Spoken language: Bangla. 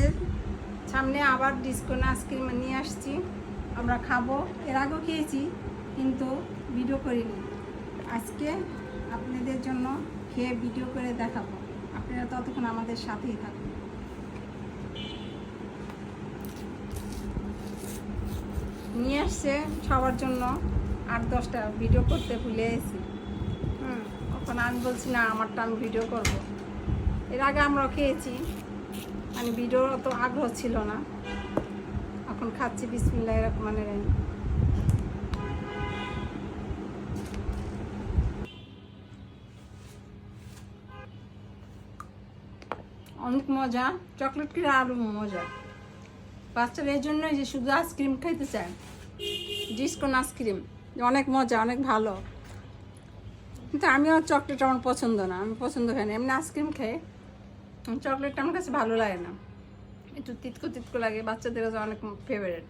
আপনাদের সামনে আবার ডিসকোন আইসক্রিম নিয়ে আসছি, আমরা খাবো। এর আগেও খেয়েছি কিন্তু ভিডিও করিনি। আজকে আপনাদের জন্য খেয়ে ভিডিও করে দেখাবো, আপনারা ততক্ষণ আমাদের সাথেই থাকুন। নিয়ে আসছে সবার জন্য 8-10টা, ভিডিও করতে ভুলে গেছি। তখন আমি বলছি না আমারটা আমি ভিডিও করব। এর আগে আমরাও খেয়েছি, মানে ভিডিওর অত আগ্রহ ছিল না, এখন খাচ্ছি। বিসমিল্লাহির রহমানির রহিম। অনেক মজা, চকলেট কি আরও মজা। বাচ্চারা এই জন্যই যে শুধু আইসক্রিম খাইতে চায়, ডিসকোন আইসক্রিম অনেক মজা, অনেক ভালো। কিন্তু আমিও চকলেট আমার পছন্দ না, আমি পছন্দ করি না। এমনি আইসক্রিম খাই, চকলেটটা আমার কাছে ভালো লাগে না, একটু তিতকো তিতকো লাগে। বাচ্চাদের অনেক ফেভারিট।